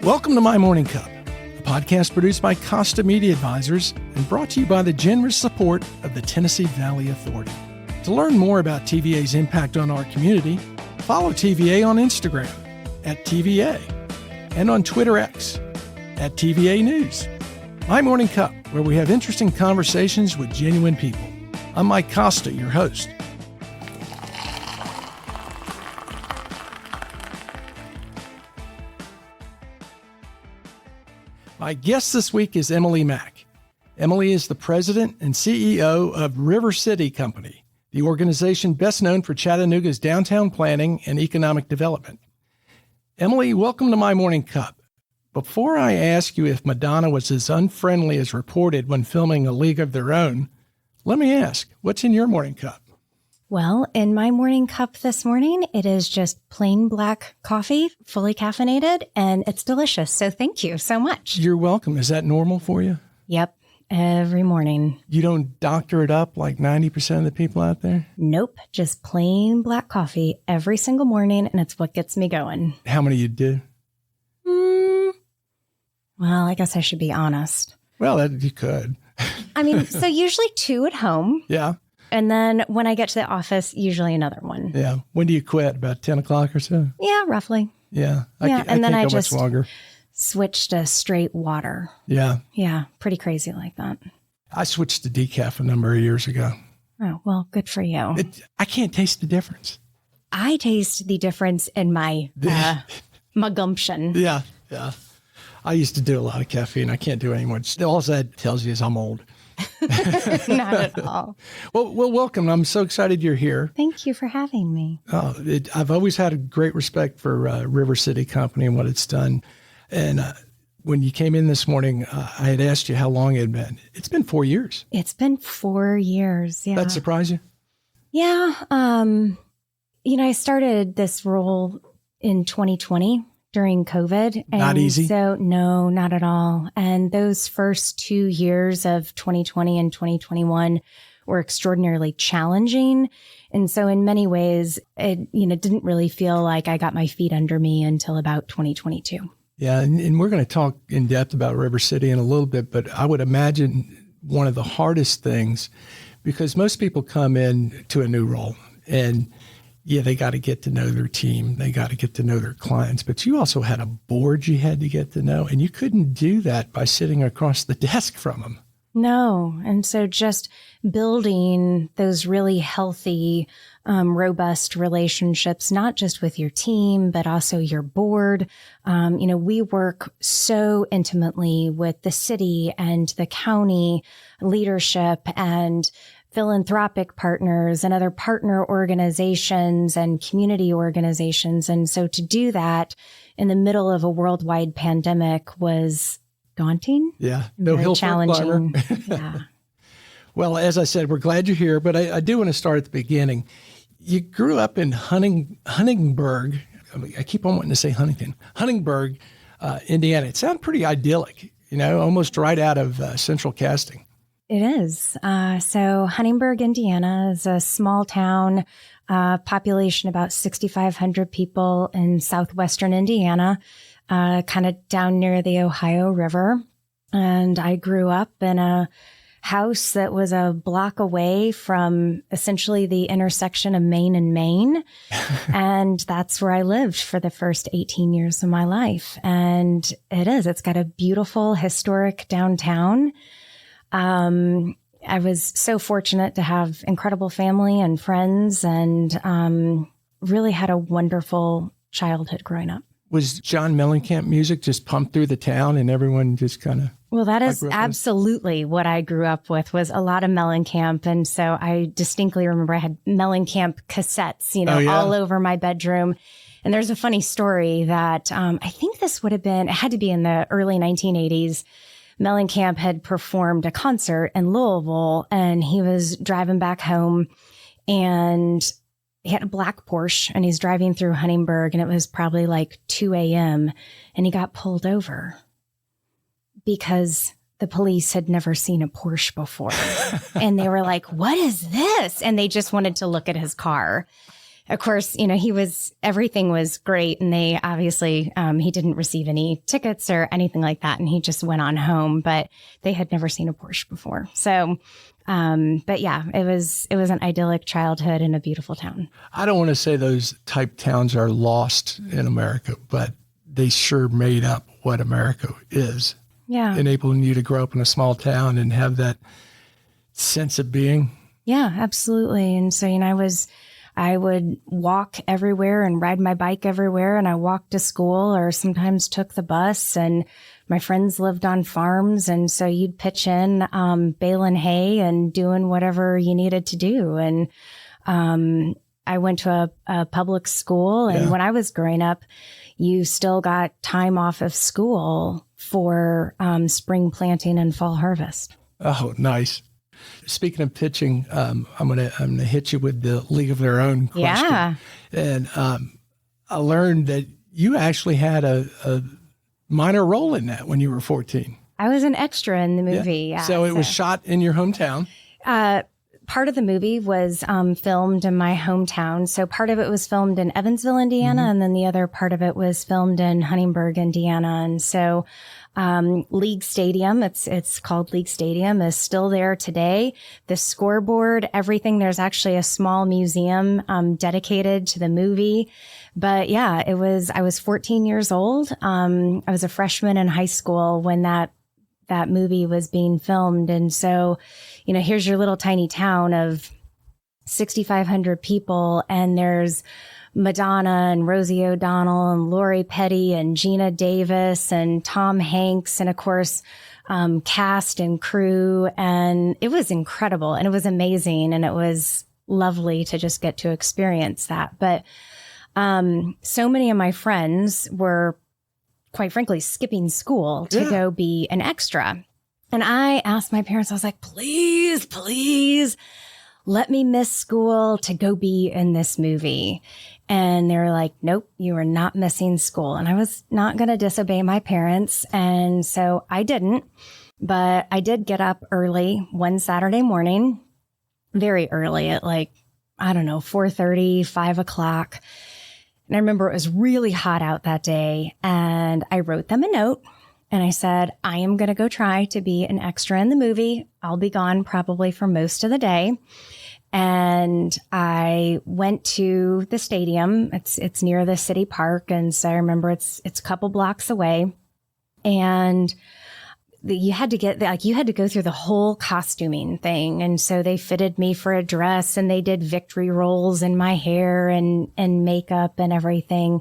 Welcome to My Morning Cup, a podcast produced by Costa Media Advisors and brought to you by the generous support of the Tennessee Valley Authority. To learn more about TVA's impact on our community, follow TVA on Instagram @TVA and on Twitter X @TVA News. My Morning Cup, where we have interesting conversations with genuine people. I'm Mike Costa, your host. My guest this week is Emily Mack. Emily is the president and CEO of River City Company, the organization best known for Chattanooga's downtown planning and economic development. Emily, welcome to My Morning Cup. Before I ask you if Madonna was as unfriendly as reported when filming A League of Their Own, let me ask, what's in your morning cup? Well, in my morning cup this morning, it is just plain black coffee, fully caffeinated, and it's delicious. So thank you so much. You're welcome. Is that normal for you? Yep. Every morning. You don't doctor it up like 90% of the people out there? Nope. Just plain black coffee every single morning, and it's what gets me going. How many you do? Well, I guess I should be honest. Well, you could. I mean, so usually 2 at home. Yeah. And then when I get to the office, usually another one. Yeah. When do you quit? About 10 o'clock or so? Yeah, roughly. Yeah. I can't then I go just much longer. switched to straight water. Yeah. Yeah, pretty crazy like that. I switched to decaf a number of years ago. Oh, well, good for you. I can't taste the difference. I taste the difference in my my gumption. Yeah. Yeah. I used to do a lot of caffeine. I can't do it anymore. All that tells you is I'm old. Not at all. Well, welcome. I'm so excited you're here. Thank you for having me. I've always had a great respect for River City Company and what it's done. And when you came in this morning, I had asked you how long it had been. It's been 4 years. It's been 4 years. Yeah. That surprised you? Yeah. I started this role in 2020 during COVID. Not easy? So no, not at all. And those first 2 years of 2020 and 2021 were extraordinarily challenging. And so in many ways, it didn't really feel like I got my feet under me until about 2022. Yeah, and we're going to talk in depth about River City in a little bit, but I would imagine one of the hardest things, because most people come in to a new role and they got to get to know their team. They got to get to know their clients. But you also had a board you had to get to know, and you couldn't do that by sitting across the desk from them. No. And so just building those really healthy, robust relationships, not just with your team, but also your board. We work so intimately with the city and the county leadership and philanthropic partners and other partner organizations and community organizations. And so to do that in the middle of a worldwide pandemic was daunting. Yeah. No hill challenging. Yeah. Well, as I said, we're glad you're here, but I do want to start at the beginning. You grew up in Huntingburg. I keep on wanting to say Huntingburg, Indiana. It sounds pretty idyllic, almost right out of Central Casting. It is. So Huntingburg, Indiana is a small town, population about 6,500 people in southwestern Indiana, kind of down near the Ohio River. And I grew up in a house that was a block away from essentially the intersection of Main and Main. And that's where I lived for the first 18 years of my life. And it's got a beautiful historic downtown. I was so fortunate to have incredible family and friends and really had a wonderful childhood growing up. Was John Mellencamp music just pumped through the town and everyone just kind of... Well, that is absolutely what I grew up with, was a lot of Mellencamp. And so I distinctly remember I had Mellencamp cassettes, all over my bedroom. And there's a funny story that I think this would have been, it had to be in the early 1980s. Mellencamp had performed a concert in Louisville and he was driving back home and he had a black Porsche and he's driving through Huntingburg and it was probably like 2 a.m. and he got pulled over because the police had never seen a Porsche before. And they were like, what is this? And they just wanted to look at his car. of course, everything was great. And they obviously, he didn't receive any tickets or anything like that. And he just went on home, but they had never seen a Porsche before. So, but yeah, it was an idyllic childhood in a beautiful town. I don't want to say those type towns are lost in America, but they sure made up what America is. Yeah. Enabling you to grow up in a small town and have that sense of being. Yeah, absolutely. And so, I would walk everywhere and ride my bike everywhere, and I walked to school or sometimes took the bus, and my friends lived on farms. And so you'd pitch in, baling hay and doing whatever you needed to do. And, I went to a public school, and when I was growing up, you still got time off of school for, spring planting and fall harvest. Oh, nice. Speaking of pitching, I'm gonna hit you with the League of Their Own question. Yeah. And I learned that you actually had a minor role in that when you were 14. I was an extra in the movie. Yeah. So it was shot in your hometown. Part of the movie was filmed in my hometown. So part of it was filmed in Evansville, Indiana, and then the other part of it was filmed in Huntingburg, Indiana. And so League Stadium, it's called League Stadium, is still there today. The scoreboard, everything, there's actually a small museum dedicated to the movie. But yeah, I was 14 years old. I was a freshman in high school when that movie was being filmed. And so, here's your little tiny town of 6,500 people, and there's Madonna and Rosie O'Donnell and Lori Petty and Gina Davis and Tom Hanks, and of course, cast and crew. And it was incredible, and it was amazing, and it was lovely to just get to experience that. But so many of my friends were, quite frankly, skipping school to go be an extra. And I asked my parents, I was like, please, let me miss school to go be in this movie. And they were like, nope, you are not missing school. And I was not going to disobey my parents. And so I didn't, but I did get up early one Saturday morning, very early at 4:30, 5 o'clock. And I remember it was really hot out that day, and I wrote them a note, and I said, I am going to go try to be an extra in the movie. I'll be gone probably for most of the day. And I went to the stadium. It's near the city park. And so I remember it's a couple blocks away, and you had to go through the whole costuming thing. And so they fitted me for a dress, and they did victory rolls in my hair and makeup and everything.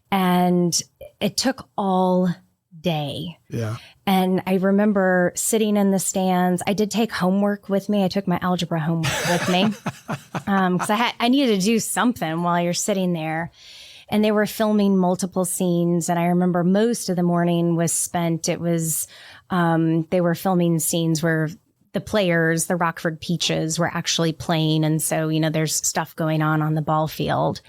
And it took all day. Yeah. And I remember sitting in the stands. I did take homework with me. I took my algebra homework with me because I needed to do something while you're sitting there. And they were filming multiple scenes. And I remember most of the morning was spent. It was, they were filming scenes where the players, the Rockford Peaches, were actually playing. And so, there's stuff going on the ball field.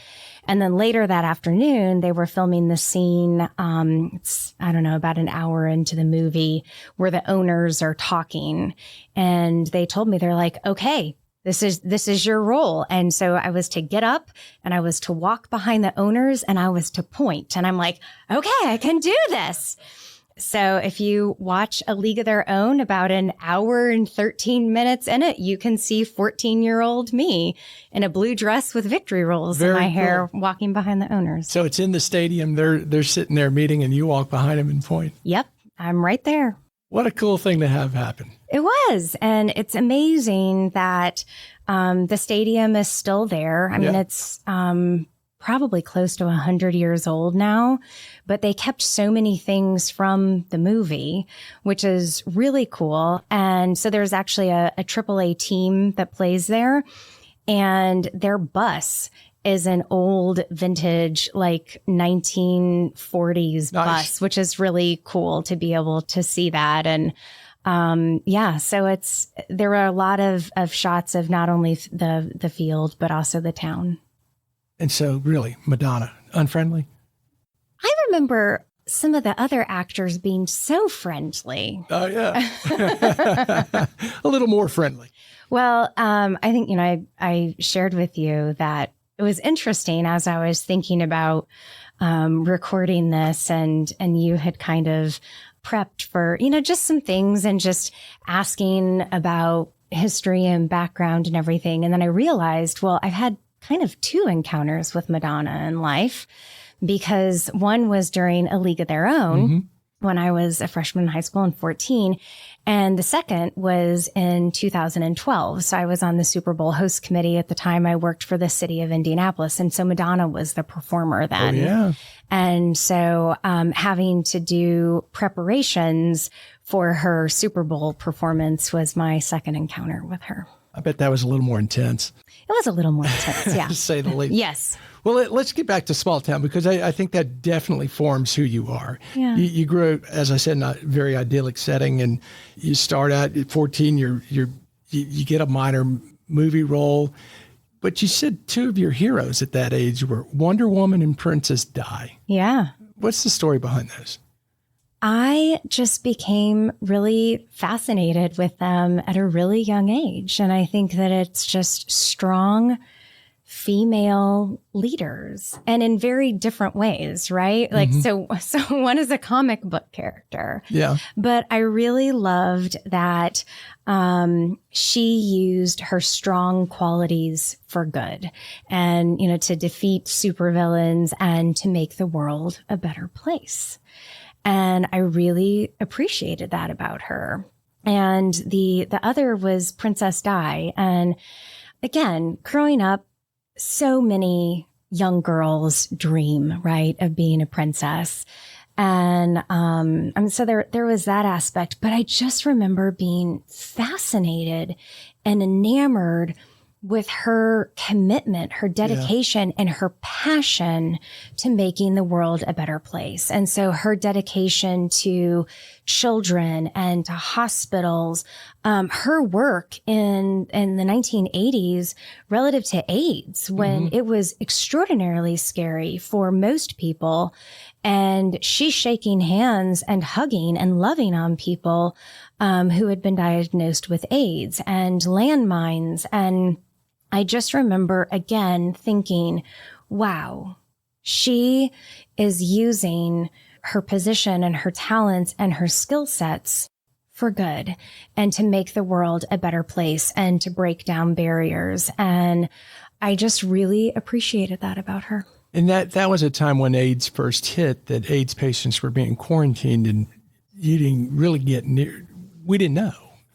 And then later that afternoon, they were filming the scene, about an hour into the movie, where the owners are talking. And they told me, they're like, okay, this is your role. And so I was to get up, and I was to walk behind the owners, and I was to point. And I'm like, okay, I can do this. So if you watch A League of Their Own, about an hour and 13 minutes in it, you can see 14-year-old me in a blue dress with victory rolls in my hair, walking behind the owners. So it's in the stadium. They're sitting there meeting, and you walk behind them and point. Yep, I'm right there. What a cool thing to have happen. It was. And it's amazing that the stadium is still there. I mean, it's probably close to 100 years old now, but they kept so many things from the movie, which is really cool. And so there's actually a AAA team that plays there, and their bus is an old vintage, 1940s bus, which is really cool to be able to see that. And so there are a lot of shots of not only the field, but also the town. And so really, Madonna, unfriendly? I remember some of the other actors being so friendly. Oh, yeah. A little more friendly. Well, I think, I shared with you that it was interesting as I was thinking about recording this, and you had kind of prepped for, just some things and just asking about history and background and everything. And then I realized, well, I've had kind of two encounters with Madonna in life, because one was during A League of Their Own when I was a freshman in high school in 14. And the second was in 2012. So I was on the Super Bowl host committee at the time. I worked for the city of Indianapolis. And so Madonna was the performer then. Oh, yeah. And so having to do preparations for her Super Bowl performance was my second encounter with her. I bet that was a little more intense. It was a little more intense, yeah. To say the least. Yes. Well, let's get back to small town, because I think that definitely forms who you are. Yeah. You grew up, as I said, in a very idyllic setting, and you start out at 14, you get a minor movie role. But you said two of your heroes at that age were Wonder Woman and Princess Di. Yeah. What's the story behind those? I just became really fascinated with them at a really young age. And I think that it's just strong female leaders, and in very different ways, right? Like, so one is a comic book character. Yeah. But I really loved that she used her strong qualities for good, and, to defeat supervillains and to make the world a better place. And I really appreciated that about her. And the other was Princess Di. And again, growing up, so many young girls dream, right, of being a princess. And so there was that aspect. But I just remember being fascinated and enamored with her commitment, her dedication, and her passion to making the world a better place. And so her dedication to children and to hospitals, her work in the 1980s relative to AIDS, when it was extraordinarily scary for most people, and she's shaking hands and hugging and loving on people who had been diagnosed with AIDS and landmines. And I just remember again thinking, wow, she is using her position and her talents and her skill sets for good, and to make the world a better place and to break down barriers. And I just really appreciated that about her. And that was a time when AIDS first hit, that AIDS patients were being quarantined, and you didn't really get near. We didn't know.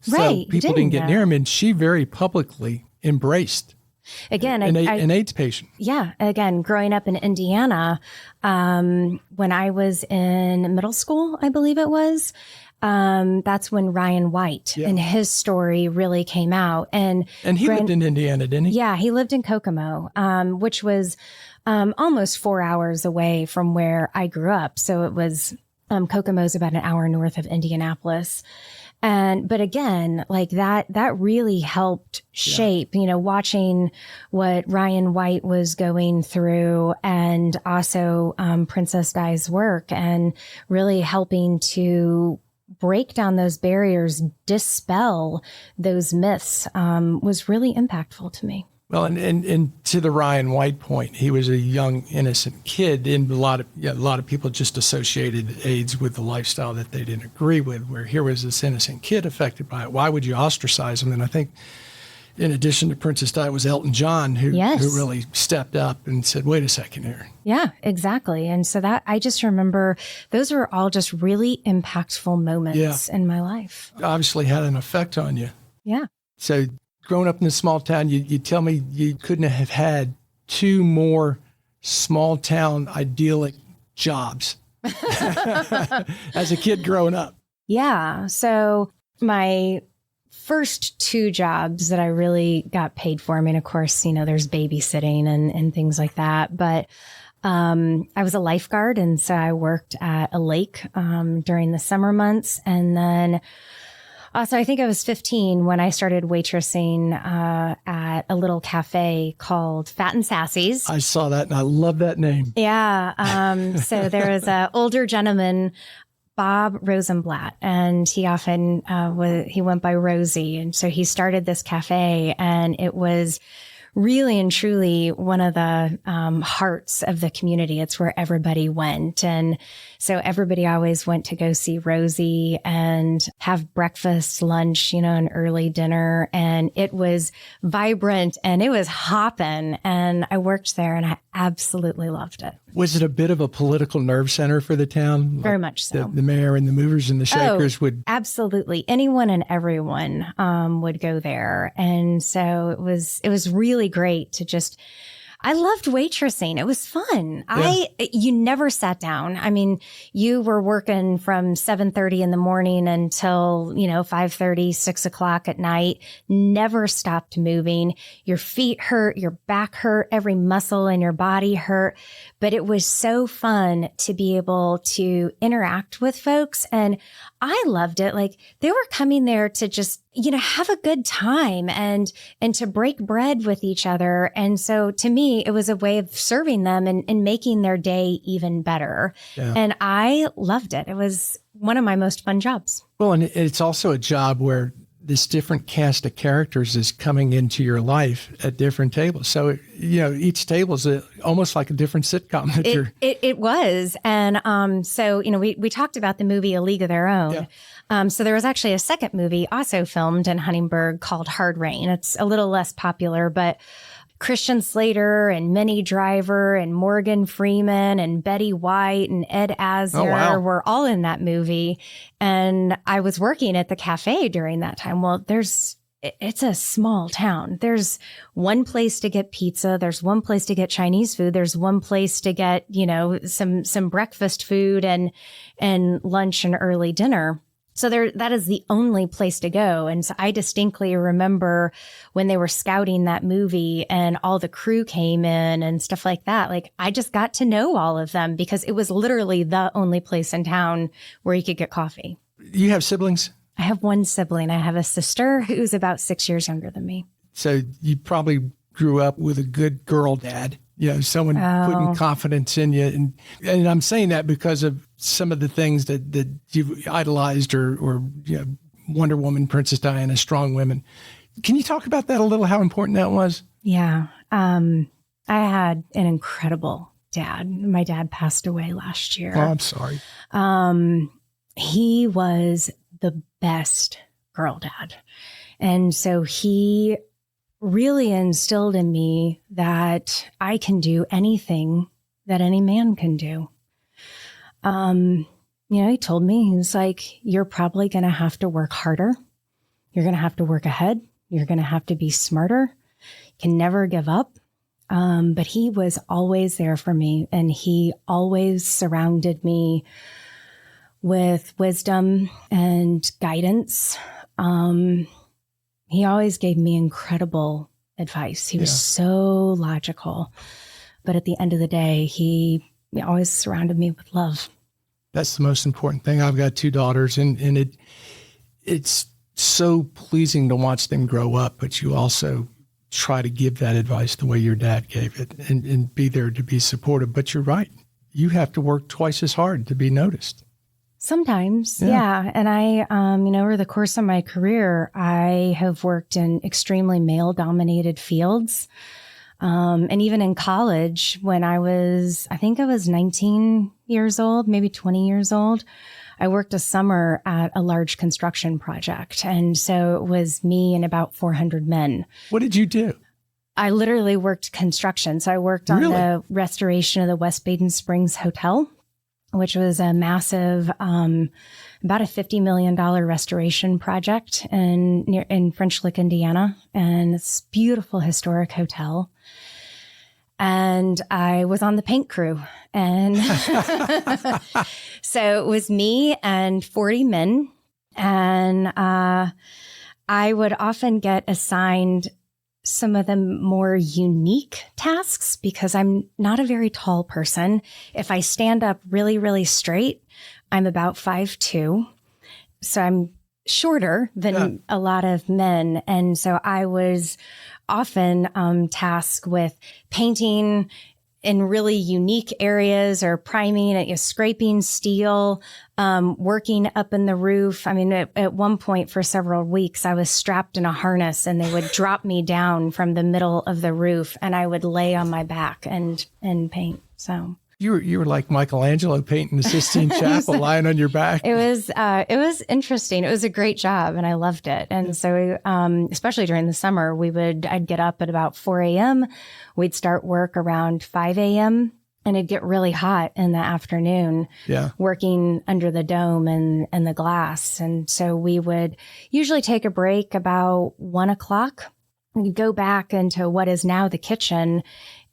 Right. So people didn't get near him, and she very publicly embraced again an AIDS patient. Yeah. Again, growing up in Indiana, when I was in middle school, I believe it was, that's when Ryan White and his story really came out. And he lived in Indiana, didn't he? Yeah, he lived in Kokomo, which was almost 4 hours away from where I grew up. So it was, Kokomo's about an hour north of Indianapolis. But again, like that really helped shape, watching what Ryan White was going through, and also Princess Di's work, and really helping to break down those barriers, dispel those myths, was really impactful to me. Well, and to the Ryan White point, he was a young, innocent kid, and a lot of people just associated AIDS with the lifestyle that they didn't agree with, where here was this innocent kid affected by it. Why would you ostracize him? And I think in addition to Princess Di, it was Elton John who really stepped up and said, wait a second here. Yeah, exactly. And so that, I just remember those were all just really impactful moments in my life. Obviously had an effect on you. Yeah. So growing up in a small town, you tell me you couldn't have had two more small town idyllic jobs as a kid growing up. Yeah. So my first two jobs that I really got paid for, I mean, of course, there's babysitting and things like that, but I was a lifeguard. And so I worked at a lake during the summer months. And then so I think I was 15 when I started waitressing at a little cafe called Fat and Sassy's. I saw that and I love that name. Yeah. So there was an older gentleman, Bob Rosenblatt, and he often he went by Rosie. And so he started this cafe, and it was really and truly one of the hearts of the community. It's where everybody went. And so everybody always went to go see Rosie and have breakfast, lunch, an early dinner. And it was vibrant and it was hopping. And I worked there and I absolutely loved it. Was it a bit of a political nerve center for the town? Very much so. The mayor and the movers and the shakers would... Absolutely. Anyone and everyone would go there. And so it was really great to just... I loved waitressing. It was fun. Yeah. You never sat down. I mean, you were working from 7:30 in the morning until, 5:30, 6 o'clock at night, never stopped moving. Your feet hurt, your back hurt, every muscle in your body hurt. But it was so fun to be able to interact with folks. And I loved it. Like they were coming there to just, have a good time and to break bread with each other. And so to me, it was a way of serving them and making their day even better. Yeah. And I loved it. It was one of my most fun jobs. Well, and it's also a job where this different cast of characters is coming into your life at different tables. So, each table is almost like a different sitcom. It was. And so, we talked about the movie A League of Their Own. Yeah. So there was actually a second movie also filmed in Huntingburg called Hard Rain. It's a little less popular, but Christian Slater and Minnie Driver and Morgan Freeman and Betty White and Ed Asner were all in that movie. And I was working at the cafe during that time. Well, it's a small town. There's one place to get pizza. There's one place to get Chinese food. There's one place to get, some breakfast food and lunch and early dinner. So that is the only place to go. And so I distinctly remember when they were scouting that movie and all the crew came in and stuff like that. Like I just got to know all of them because it was literally the only place in town where you could get coffee. You have siblings? I have one sibling. I have a sister who's about 6 years younger than me. So you probably grew up with a good girl dad. Someone putting confidence in you. And I'm saying that because of some of the things that you've idolized or Wonder Woman, Princess Diana, strong women. Can you talk about that a little, how important that was? Yeah. I had an incredible dad. My dad passed away last year. Oh, I'm sorry. He was the best girl dad. And so he really instilled in me that I can do anything that any man can do. He told me, he was like, you're probably going to have to work harder. You're going to have to work ahead. You're going to have to be smarter. You can never give up. But he was always there for me. And he always surrounded me with wisdom and guidance. He always gave me incredible advice. He was so logical. But at the end of the day, he always surrounded me with love. That's the most important thing. I've got 2 daughters, and it's so pleasing to watch them grow up, but you also try to give that advice the way your dad gave it and be there to be supportive. But you're right. You have to work twice as hard to be noticed. Sometimes, yeah. And I, over the course of my career, I have worked in extremely male-dominated fields. And even in college, when I think I was 19 years old, maybe 20 years old, I worked a summer at a large construction project. And so it was me and about 400 men. What did you do? I literally worked construction. So I worked on the restoration of the West Baden Springs Hotel, which was a massive, about a $50 million restoration project in French Lick, Indiana. And it's a beautiful historic hotel. And I was on the paint crew. And so it was me and 40 men. And I would often get assigned some of the more unique tasks because I'm not a very tall person. If I stand up really, really straight, I'm about 5'2". So I'm shorter than a lot of men. And so I was often tasked with painting in really unique areas or priming, scraping steel, working up in the roof. I mean, at one point for several weeks, I was strapped in a harness and they would drop me down from the middle of the roof and I would lay on my back and paint. So you were like Michelangelo painting the Sistine Chapel, lying on your back. it was interesting. It was a great job and I loved it. And so, especially during the summer, I'd get up at about 4 a.m. We'd start work around 5 a.m. and it'd get really hot in the afternoon, working under the dome and the glass. And so we would usually take a break about 1 o'clock. We'd go back into what is now the kitchen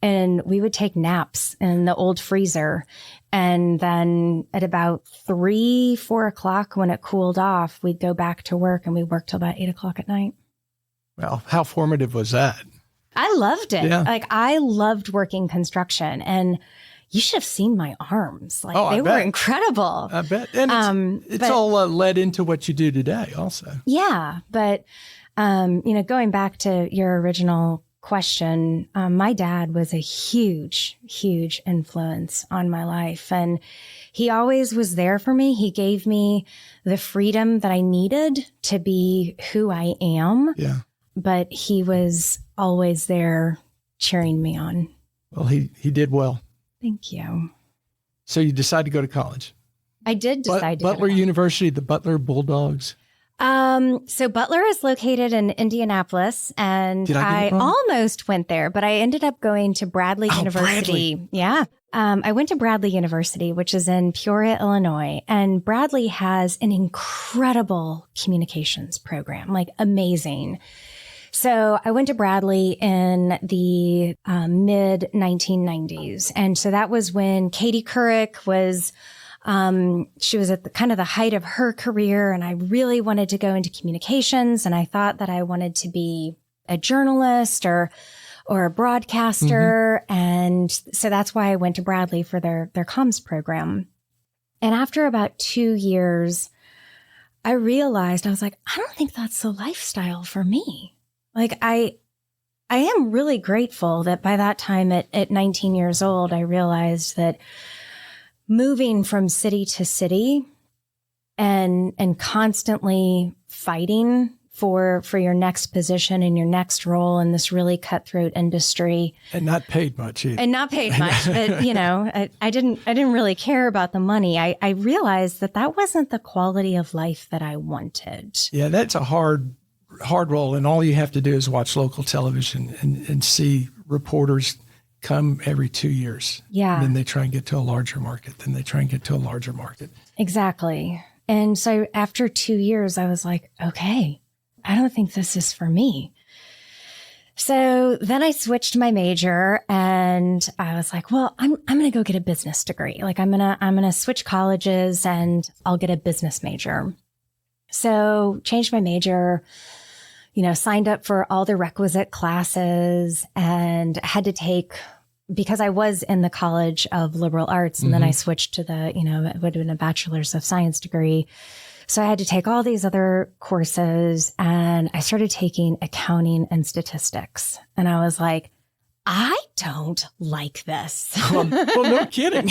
and we would take naps in the old freezer. And then at about 3, 4 o'clock, when it cooled off, we'd go back to work and we worked till about 8 o'clock at night. Well, how formative was that? I loved it. Yeah. Like I loved working construction and you should have seen my arms. Like they were incredible. I bet. And it's all led into what you do today also. Yeah. But, going back to your original question, my dad was a huge, huge influence on my life. And he always was there for me. He gave me the freedom that I needed to be who I am. Yeah. But he was always there cheering me on. Well, he did well. Thank you. So you decided to go to college? I did decide to Butler University, the Butler Bulldogs. So Butler is located in Indianapolis, and I almost went there, but I ended up going to Bradley University. Bradley. Yeah. I went to Bradley University, which is in Peoria, Illinois, and Bradley has an incredible communications program, like amazing. So I went to Bradley in the mid 1990s. And so that was when Katie Couric was, she was at the height of her career. And I really wanted to go into communications. And I thought that I wanted to be a journalist or a broadcaster. Mm-hmm. And so that's why I went to Bradley for their comms program. And after about 2 years, I realized, I was like, I don't think that's the lifestyle for me. Like I am really grateful that by that time at 19 years old, I realized that moving from city to city and constantly fighting for your next position and your next role in this really cutthroat industry. And not paid much either. And not paid much, but I didn't really care about the money. I realized that wasn't the quality of life that I wanted. Yeah, that's a hard role, and all you have to do is watch local television and see reporters come every 2 years. Yeah. And then they try and get to a larger market. Then they try and get to a larger market. Exactly. And so after 2 years, I was like, okay, I don't think this is for me. So then I switched my major and I was like, well, I'm going to go get a business degree. Like I'm going to switch colleges and I'll get a business major. So changed my major, signed up for all the requisite classes and had to take, because I was in the College of Liberal Arts and then I switched to it would have been a Bachelor's of Science degree. So I had to take all these other courses and I started taking accounting and statistics. And I was like, I don't like this. Well, no kidding.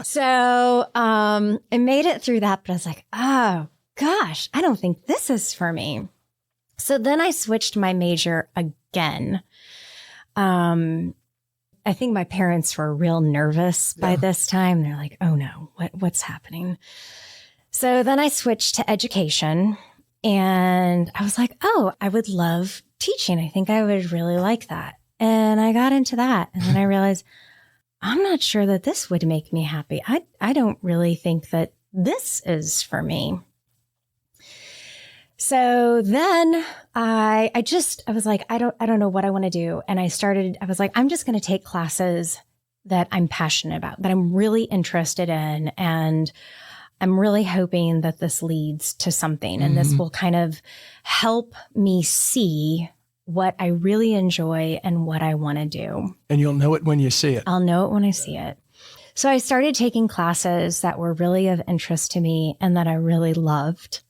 So I made it through that, but I was like, oh gosh, I don't think this is for me. So then I switched my major again. I think my parents were real nervous by this time. They're like, oh no, what's happening? So then I switched to education and I was like, oh, I would love teaching. I think I would really like that. And I got into that. And then I realized I'm not sure that this would make me happy. I don't really think that this is for me. So then I was like, I don't know what I want to do. And I was like, I'm just going to take classes that I'm passionate about, that I'm really interested in. And I'm really hoping that this leads to something and this will kind of help me see what I really enjoy and what I want to do. And you'll know it when you see it. I'll know it when I see it. So I started taking classes that were really of interest to me and that I really loved.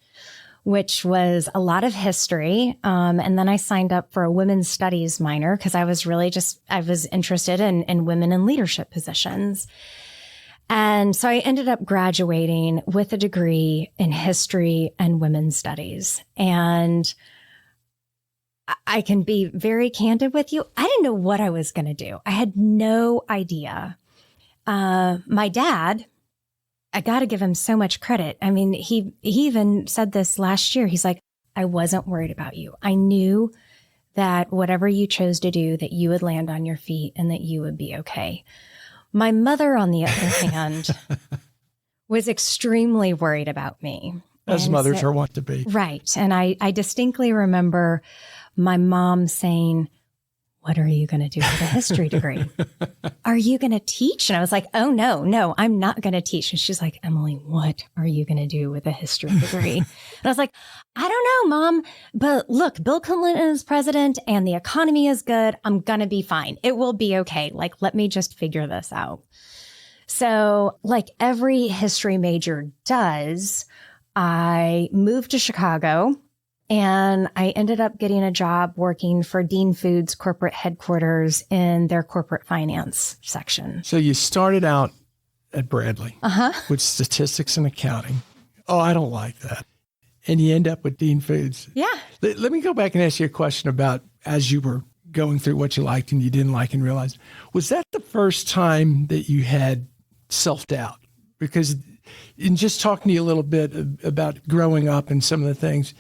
which was a lot of history. And then I signed up for a women's studies minor because I was really I was interested in women in leadership positions. And so I ended up graduating with a degree in history and women's studies. And I can be very candid with you. I didn't know what I was going to do. I had no idea. My dad, I got to give him so much credit. I mean, he even said this last year. He's like, I wasn't worried about you. I knew that whatever you chose to do, that you would land on your feet and that you would be okay. My mother, on the other hand, was extremely worried about me. As mothers are wont to be. Right. And I distinctly remember my mom saying, what are you going to do with a history degree? Are you going to teach? And I was like, oh, no, I'm not going to teach. And she's like, Emily, what are you going to do with a history degree? And I was like, I don't know, Mom. But look, Bill Clinton is president and the economy is good. I'm going to be fine. It will be okay. Like, let me just figure this out. So like every history major does, I moved to Chicago. And I ended up getting a job working for Dean Foods corporate headquarters in their corporate finance section. So you started out at Bradley with statistics and accounting. Oh, I don't like that. And you end up with Dean Foods. Yeah. Let me go back and ask you a question about as you were going through what you liked and you didn't like and realized. Was that the first time that you had self-doubt? Because in just talking to you a little bit about growing up and some of the things,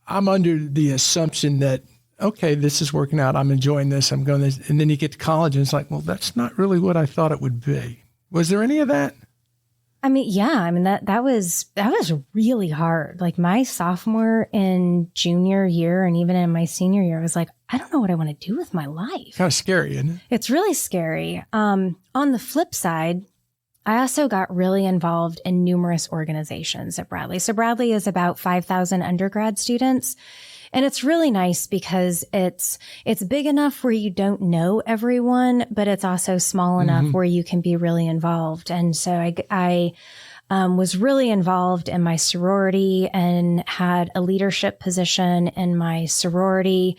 I'm under the assumption that, okay, this is working out. I'm enjoying this. I'm going this. And then you get to college and it's like, well, that's not really what I thought it would be. Was there any of that? I mean, yeah. I mean, that was really hard. Like my sophomore and junior year and even in my senior year, I was like, I don't know what I want to do with my life. Kind of scary, isn't it? It's really scary. On the flip side, I also got really involved in numerous organizations at Bradley. So Bradley is about 5,000 undergrad students. And it's really nice because it's big enough where you don't know everyone, but it's also small enough where you can be really involved. And so I was really involved in my sorority and had a leadership position in my sorority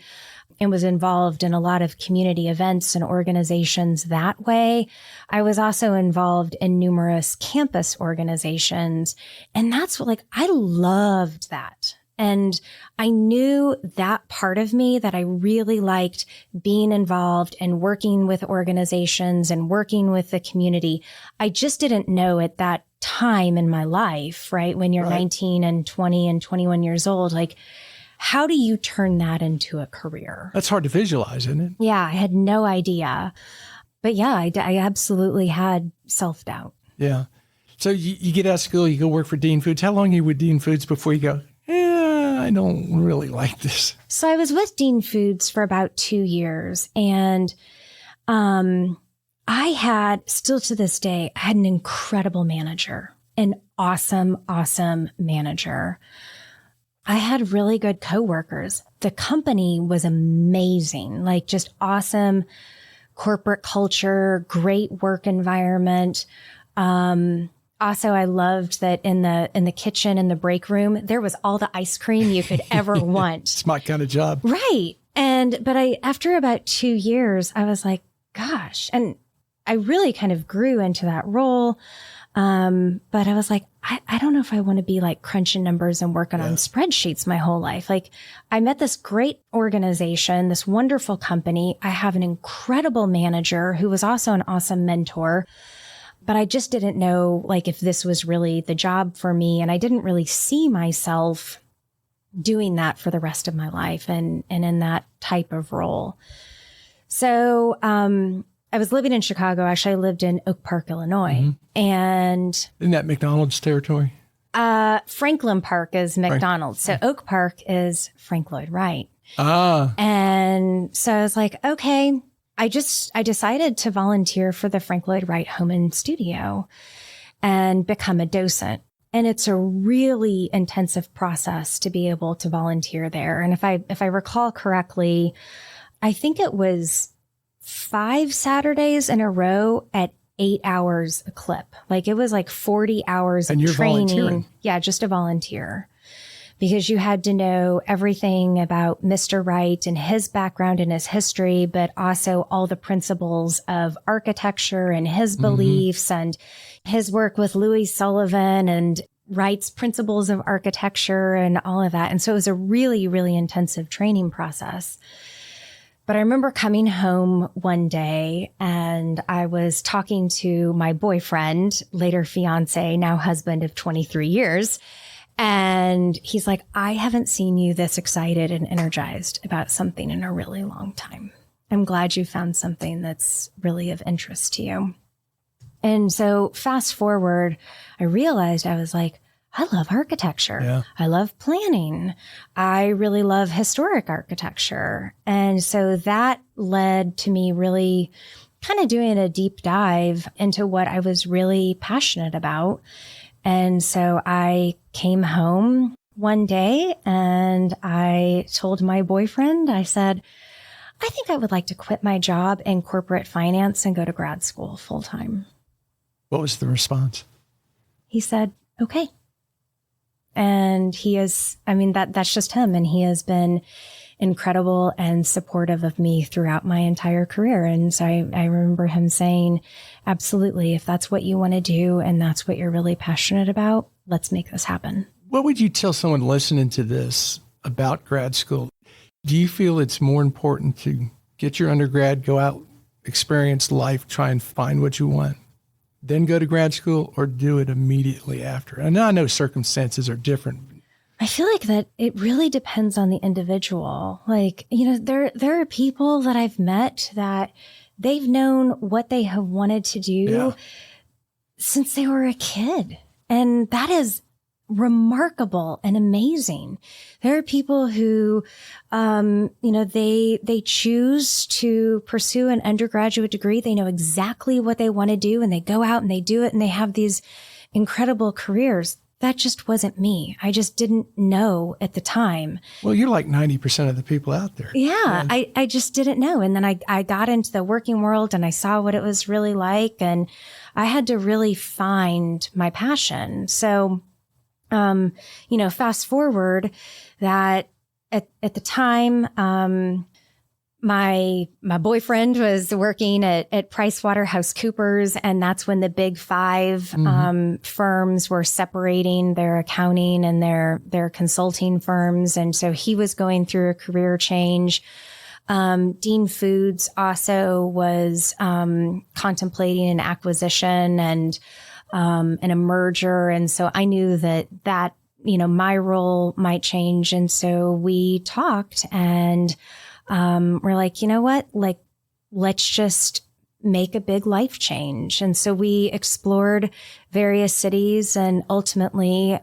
and was involved in a lot of community events and organizations that way. I was also involved in numerous campus organizations. And that's what, I loved that. And I knew that part of me that I really liked being involved and working with organizations and working with the community. I just didn't know at that time in my life, right? When you're 19 and 20 and 21 years old, how do you turn that into a career? That's hard to visualize, isn't it? Yeah, I had no idea. But yeah, I absolutely had self-doubt. Yeah. So you get out of school, you go work for Dean Foods. How long are you with Dean Foods before you go, I don't really like this? So I was with Dean Foods for about 2 years. And I had, still to this day, I had an incredible manager, an awesome, awesome manager. I had really good coworkers. The company was amazing, just awesome corporate culture, great work environment. Also, I loved that in the kitchen, in the break room, there was all the ice cream you could ever want. It's my kind of job. Right. But after about 2 years, I was like, gosh, and I really kind of grew into that role. But I was like, I don't know if I want to be crunching numbers and working on spreadsheets my whole life. I met this great organization, this wonderful company. I have an incredible manager who was also an awesome mentor, but I just didn't know if this was really the job for me. And I didn't really see myself doing that for the rest of my life and in that type of role. So, I was living in Chicago. Actually, I lived in Oak Park, Illinois. And isn't that McDonald's territory? Franklin Park is McDonald's. So Oak Park is Frank Lloyd Wright. Ah. And so I was like, okay, I decided to volunteer for the Frank Lloyd Wright Home and Studio and become a docent. And it's a really intensive process to be able to volunteer there. And if I recall correctly, I think it was 5 Saturdays in a row at 8 hours a clip. It was 40 hours and of you're training. Volunteering. Yeah, just a volunteer. because you had to know everything about Mr. Wright and his background and his history, but also all the principles of architecture and his beliefs and his work with Louis Sullivan and Wright's principles of architecture and all of that. And so it was a really, really intensive training process. But I remember coming home one day and I was talking to my boyfriend, later fiance, now husband of 23 years. And he's like, I haven't seen you this excited and energized about something in a really long time. I'm glad you found something that's really of interest to you. And so fast forward, I realized I was like, I love architecture. Yeah. I love planning. I really love historic architecture. And so that led to me really kind of doing a deep dive into what I was really passionate about. And so I came home one day and I told my boyfriend, I said, I think I would like to quit my job in corporate finance and go to grad school full time. What was the response? He said, okay. And he is, I mean, that's just him. And he has been incredible and supportive of me throughout my entire career. And so I remember him saying, absolutely, if that's what you want to do and that's what you're really passionate about, let's make this happen. What would you tell someone listening to this about grad school? Do you feel it's more important to get your undergrad, go out, experience life, try and find what you want, then go to grad school, or do it immediately after? I know circumstances are different. I feel like that it really depends on the individual. Like, there are people that I've met that they've known what they have wanted to do since they were a kid. And that is remarkable and amazing. There are people who, they choose to pursue an undergraduate degree. They know exactly what they want to do and they go out and they do it and they have these incredible careers. That just wasn't me. I just didn't know at the time. Well, you're like 90% of the people out there. Yeah, I just didn't know. And then I got into the working world and I saw what it was really like. And I had to really find my passion. So, fast forward that at the time, my boyfriend was working at PricewaterhouseCoopers, and that's when the big five firms were separating their accounting and their consulting firms. And so he was going through a career change. Dean Foods also was contemplating an acquisition and a merger. And so I knew that my role might change. And so we talked and we're like, you know what? Like, let's just make a big life change. And so we explored various cities and ultimately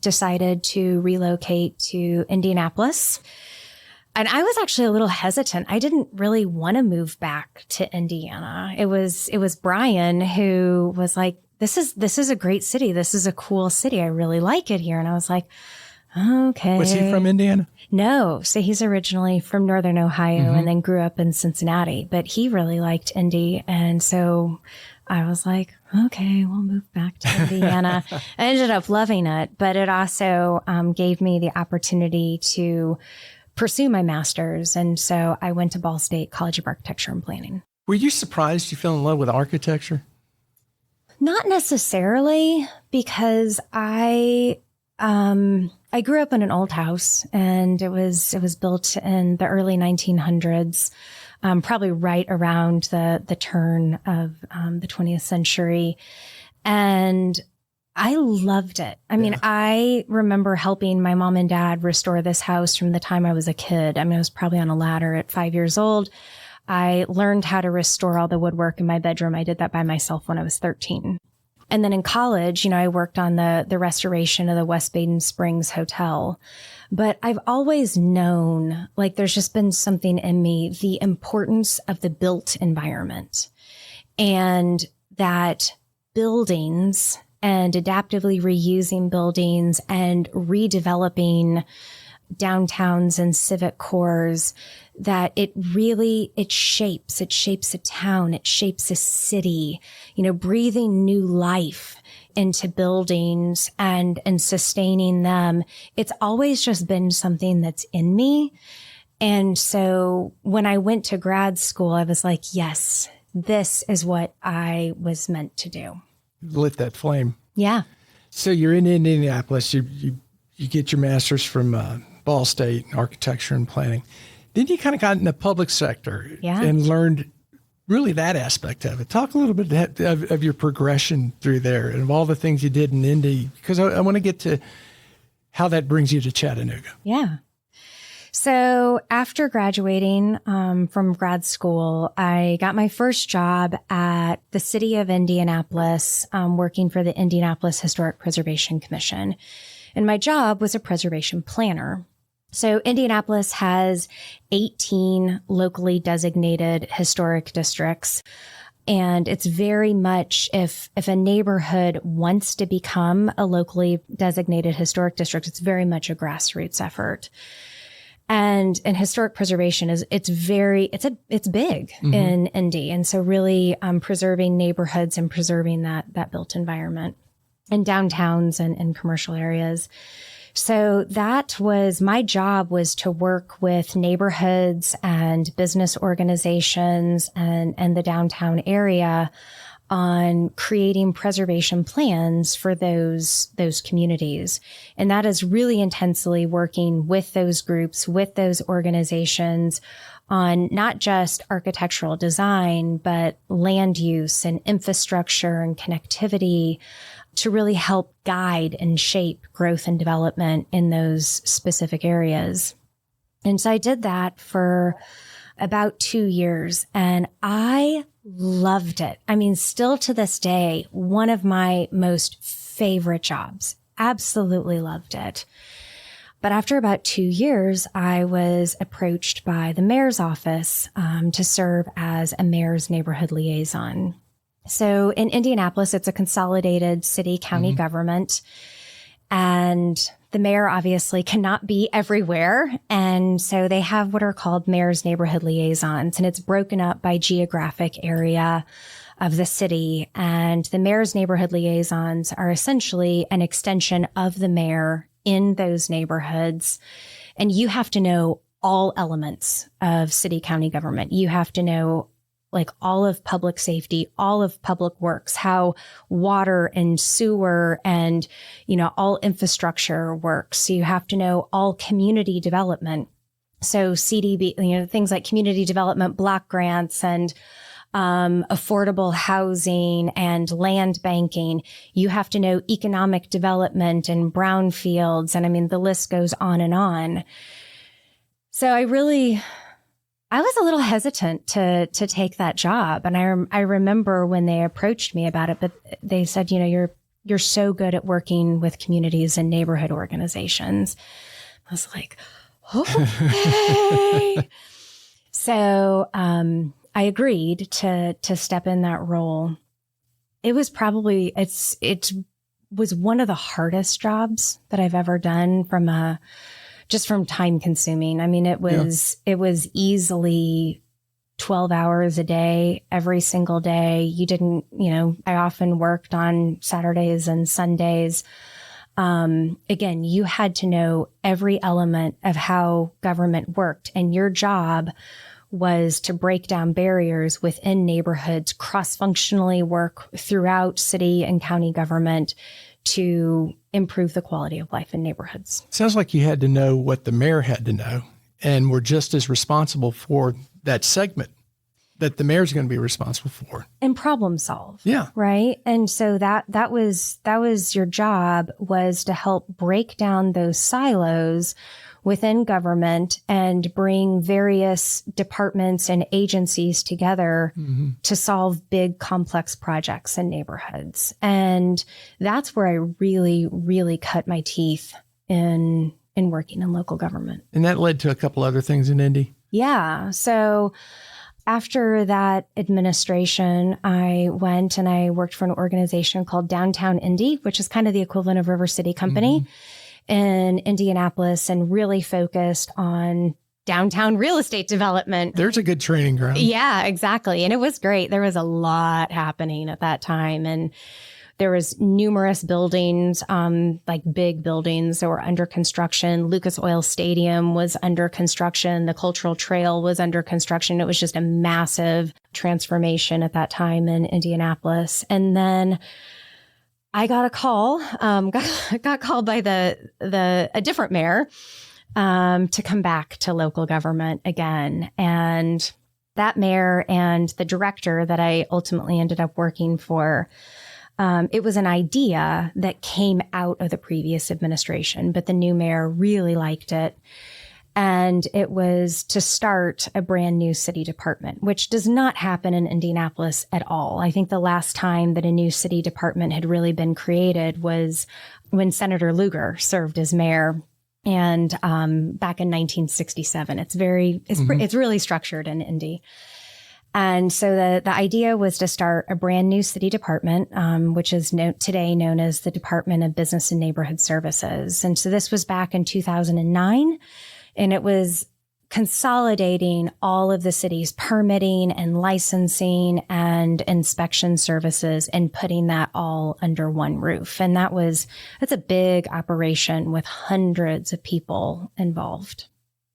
decided to relocate to Indianapolis. And I was actually a little hesitant. I didn't really want to move back to Indiana. It was Brian who was like, this is a great city. This is a cool city. I really like it here. And I was like, okay. Was he from Indiana? No. So he's originally from Northern Ohio and then grew up in Cincinnati, but he really liked Indy. And so I was like, okay, we'll move back to Indiana. I ended up loving it, but it also gave me the opportunity to pursue my master's. And so I went to Ball State College of Architecture and Planning. Were you surprised you fell in love with architecture? Not necessarily, because I grew up in an old house, and it was built in the early 1900s, probably right around the turn of the 20th century. And I loved it. I mean, I remember helping my mom and dad restore this house from the time I was a kid. I mean, I was probably on a ladder at 5 years old. I learned how to restore all the woodwork in my bedroom. I did that by myself when I was 13. And then in college, I worked on the restoration of the West Baden Springs Hotel. But I've always known, like, there's just been something in me, the importance of the built environment, and that buildings and adaptively reusing buildings and redeveloping downtowns and civic cores, that it shapes a town, it shapes a city, breathing new life into buildings and sustaining them. It's always just been something that's in me. And so when I went to grad school, I was like, yes, this is what I was meant to do. Lit that flame. Yeah. So you're in Indianapolis. You get your master's from Ball State in architecture and planning. Then you kind of got in the public sector and learned really that aspect of it. Talk a little bit of your progression through there and of all the things you did in Indy, because I want to get to how that brings you to Chattanooga. Yeah. So after graduating from grad school, I got my first job at the city of Indianapolis, working for the Indianapolis Historic Preservation Commission. And my job was a preservation planner. So Indianapolis has 18 locally designated historic districts. And it's very much, if a neighborhood wants to become a locally designated historic district, it's very much a grassroots effort. And historic preservation it's big in Indy. And so really preserving neighborhoods and preserving that built environment and downtowns and commercial areas. So that was my job, was to work with neighborhoods and business organizations and the downtown area on creating preservation plans for those communities. And that is really intensely working with those groups, with those organizations on not just architectural design, but land use and infrastructure and connectivity, to really help guide and shape growth and development in those specific areas. And so I did that for about 2 years, and I loved it. I mean, still to this day, one of my most favorite jobs. Absolutely loved it. But after about 2 years, I was approached by the mayor's office to serve as a mayor's neighborhood liaison. So in Indianapolis, it's a consolidated city-county government, and the mayor obviously cannot be everywhere. And so they have what are called mayor's neighborhood liaisons, and it's broken up by geographic area of the city. And the mayor's neighborhood liaisons are essentially an extension of the mayor in those neighborhoods. And you have to know all elements of city-county government. You have to know like all of public safety, all of public works, how water and sewer and, all infrastructure works. So you have to know all community development. So CDB, things like community development block grants and affordable housing and land banking. You have to know economic development and brownfields. And I mean, the list goes on and on. So I was a little hesitant to take that job. And I remember when they approached me about it, but they said, you're so good at working with communities and neighborhood organizations. I was like, okay. So, I agreed to step in that role. It was it was one of the hardest jobs that I've ever done just from time consuming. I mean, it was easily 12 hours a day, every single day. You didn't, I often worked on Saturdays and Sundays. Again, you had to know every element of how government worked, and your job was to break down barriers within neighborhoods, cross-functionally work throughout city and county government to improve the quality of life in neighborhoods. Sounds like you had to know what the mayor had to know, and were just as responsible for that segment that the mayor's going to be responsible for. And problem solve. Yeah. Right. And so that was your job, was to help break down those silos within government and bring various departments and agencies together to solve big, complex projects in neighborhoods. And that's where I really, really cut my teeth in working in local government. And that led to a couple other things in Indy. Yeah. So after that administration, I went and I worked for an organization called Downtown Indy, which is kind of the equivalent of River City Company in Indianapolis, and really focused on downtown real estate development. There's a good training ground. Yeah, exactly. And it was great. There was a lot happening at that time. And There was numerous buildings, like big buildings that were under construction. Lucas Oil Stadium was under construction. The Cultural Trail was under construction. It was just a massive transformation at that time in Indianapolis. And then I got a call, got called by a different mayor, to come back to local government again. And that mayor and the director that I ultimately ended up working for, it was an idea that came out of the previous administration, but the new mayor really liked it. And it was to start a brand new city department, which does not happen in Indianapolis at all. I think the last time that a new city department had really been created was when Senator Lugar served as mayor, and back in 1967. It's really structured in Indy. And so the idea was to start a brand new city department, which is today known as the Department of Business and Neighborhood Services. And so this was back in 2009. And it was consolidating all of the city's permitting and licensing and inspection services and putting that all under one roof. And that's a big operation with hundreds of people involved.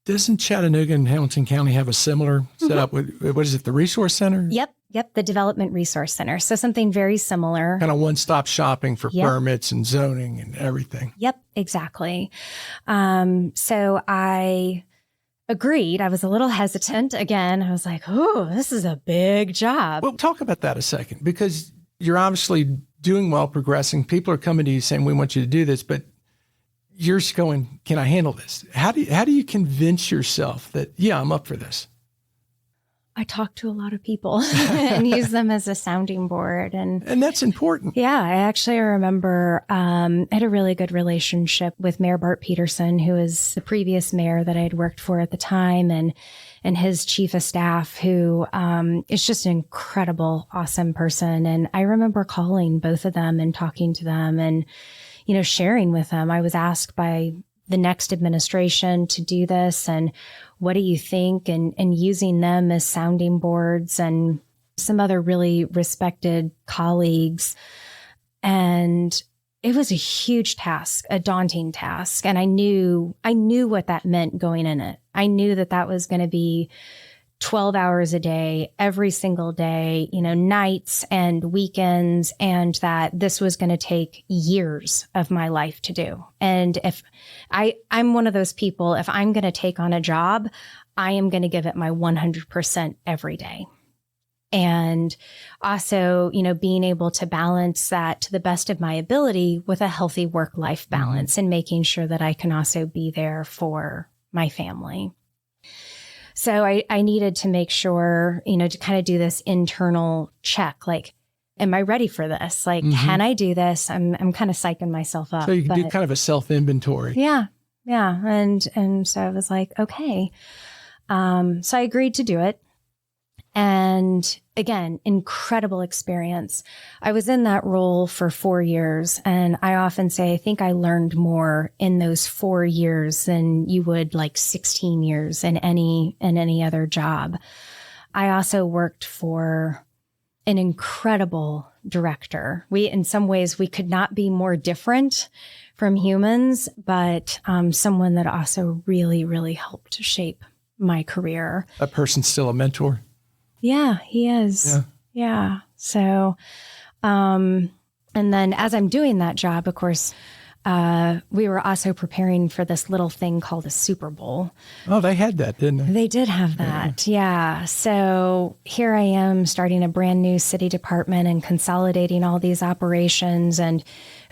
Doesn't Chattanooga and Hamilton County have a similar setup with, what is it, the Resource Center? Yep, the Development Resource Center. So something very similar. Kind of one-stop shopping for permits and zoning and everything. Yep, exactly. So I agreed. I was a little hesitant. Again, I was like, oh, this is a big job. Well, talk about that a second, because you're obviously doing well, progressing. People are coming to you saying, we want you to do this, but you're just going, can I handle this? How do you convince yourself that, yeah, I'm up for this? I talk to a lot of people and use them as a sounding board. And that's important. Yeah, I actually remember I had a really good relationship with Mayor Bart Peterson, who was the previous mayor that I had worked for at the time, and his chief of staff, who is just an incredible, awesome person. And I remember calling both of them and talking to them and, sharing with them. I was asked by the next administration to do this, and what do you think? And using them as sounding boards and some other really respected colleagues. And it was a huge task, a daunting task. And I knew what that meant going in it. I knew that was going to be 12 hours a day, every single day, nights and weekends, and that this was going to take years of my life to do. And if I'm one of those people, if I'm going to take on a job, I am going to give it my 100% every day. And also, being able to balance that to the best of my ability with a healthy work-life balance, and making sure that I can also be there for my family. So I needed to make sure, to kind of do this internal check, like, am I ready for this? Like, can I do this? I'm kind of psyching myself up. So you can do kind of a self-inventory. Yeah. And so I was like, okay. So I agreed to do it. And again, incredible experience. I was in that role for 4 years. And I often say, I think I learned more in those 4 years than you would like 16 years in any other job. I also worked for an incredible director. In some ways, we could not be more different from humans, but someone that also really, really helped shape my career. That person's still a mentor? Yeah, he is. Yeah. So, and then as I'm doing that job, of course, we were also preparing for this little thing called a Super Bowl. Oh, they had that, didn't they? They did have that. Yeah. So here I am starting a brand new city department and consolidating all these operations. And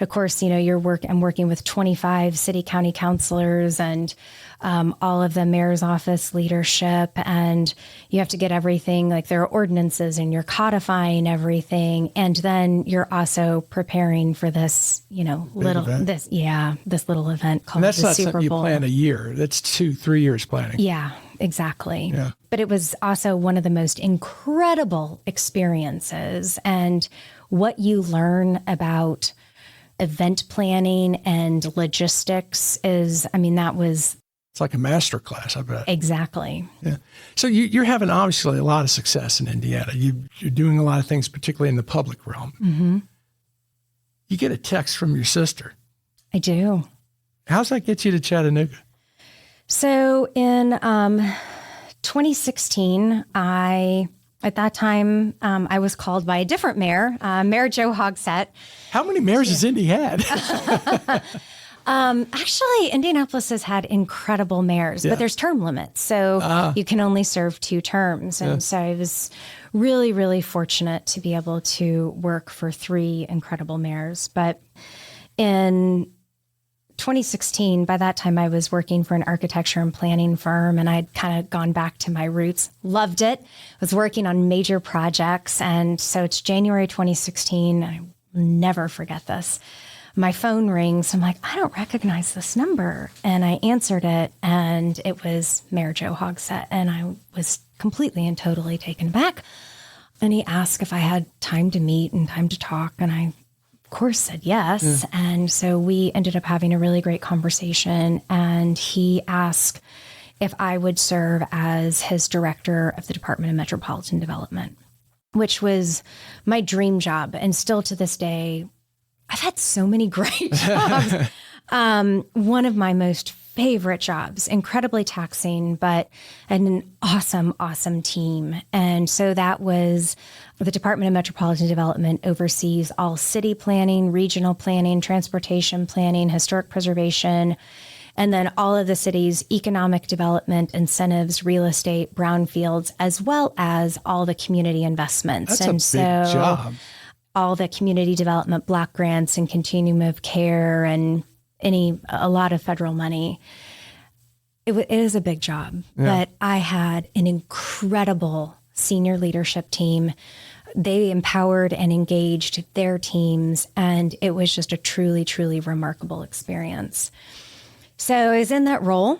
of course, I'm working with 25 city county councilors and all of the mayor's office leadership, and you have to get everything, like there are ordinances and you're codifying everything. And then you're also preparing for this, little event called the Super Bowl. And that's not something you plan a year. That's 2-3 years planning. Yeah, exactly. Yeah. But it was also one of the most incredible experiences, and what you learn about event planning and logistics is, it's like a master class, I bet. Exactly. Yeah. So you're having obviously a lot of success in Indiana. You're doing a lot of things, particularly in the public realm. Mm-hmm. you get a text from your sister. I do. How's that get you to Chattanooga? So in 2016, at that time, I was called by a different mayor, Mayor Joe Hogsett. How many mayors has Indy had? Actually, Indianapolis has had incredible mayors, but there's term limits. So you can only serve 2 terms. And so I was really, really fortunate to be able to work for 3 incredible mayors. But in 2016, by that time, I was working for an architecture and planning firm, and I'd kind of gone back to my roots, loved it, was working on major projects. And so it's January 2016. I will never forget this. My phone rings. I'm like, I don't recognize this number. And I answered it, and it was Mayor Joe Hogsett. And I was completely and totally taken aback. And he asked if I had time to meet and time to talk. And I, of course, said yes. And so we ended up having a really great conversation. And he asked if I would serve as his director of the Department of Metropolitan Development, which was my dream job. And still to this day, I've had so many great jobs. One of my most favorite jobs, incredibly taxing, but an awesome, awesome team. And so that was the Department of Metropolitan Development oversees all city planning, regional planning, transportation planning, historic preservation, and then all of the city's economic development, incentives, real estate, brownfields, as well as all the community investments. That's a big job. All the community development block grants and continuum of care and a lot of federal money. It is a big job, but I had an incredible senior leadership team. They empowered and engaged their teams, and it was just a truly, truly remarkable experience. So I was in that role.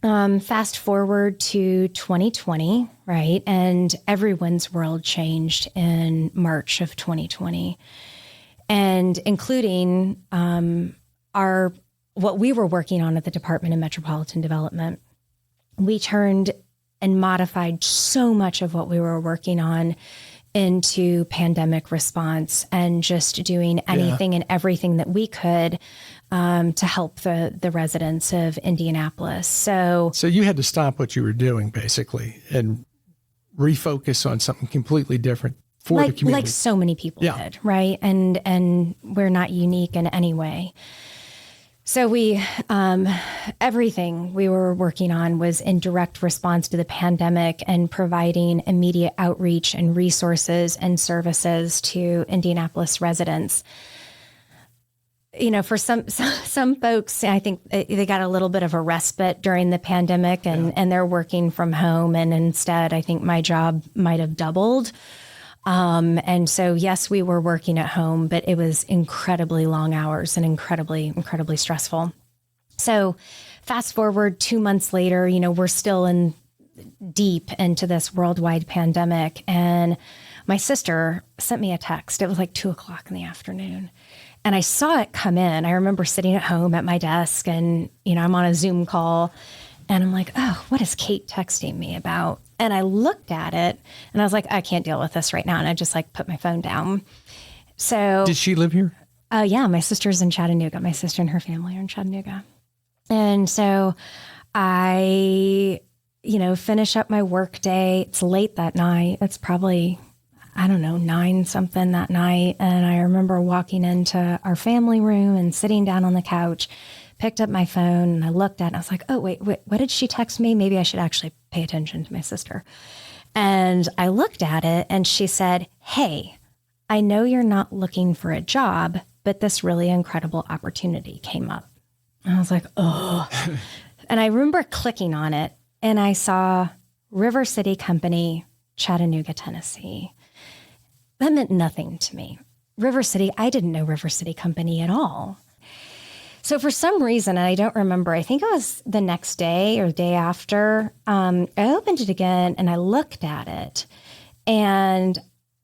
Fast forward to 2020, right? And everyone's world changed in March of 2020, and including what we were working on at the Department of Metropolitan Development. We turned and modified so much of what we were working on into pandemic response and just doing anything and everything that we could to help the residents of Indianapolis. So you had to stop what you were doing, basically, and refocus on something completely different for the community. Like so many people did, right? And we're not unique in any way. So everything we were working on was in direct response to the pandemic and providing immediate outreach and resources and services to Indianapolis residents. You know, for some folks, I think they got a little bit of a respite during the pandemic and they're working from home. And instead, I think my job might have doubled. And so, yes, we were working at home, but it was incredibly long hours and incredibly, incredibly stressful. So fast forward 2 months later, you know, we're still deep into this worldwide pandemic. And my sister sent me a text. It was like 2:00 in the afternoon. And I saw it come in. I remember sitting at home at my desk and, you know, I'm on a Zoom call and I'm like, oh, what is Kate texting me about? And I looked at it and I was like, I can't deal with this right now. And I just put my phone down. So did she live here? Yeah, my sister's in Chattanooga. My sister and her family are in Chattanooga. And so I, finish up my work day. It's late that night. It's probably, 9 something that night. And I remember walking into our family room and sitting down on the couch, picked up my phone and I looked at it and I was like, oh, wait, what did she text me? Maybe I should actually pay attention to my sister. And I looked at it and she said, hey, I know you're not looking for a job, but this really incredible opportunity came up. And I was like, oh. And I remember clicking on it and I saw River City Company, Chattanooga, Tennessee. That meant nothing to me. River City, I didn't know River City Company at all. So for some reason, and I don't remember, I think it was the next day or the day after, I opened it again and I looked at it and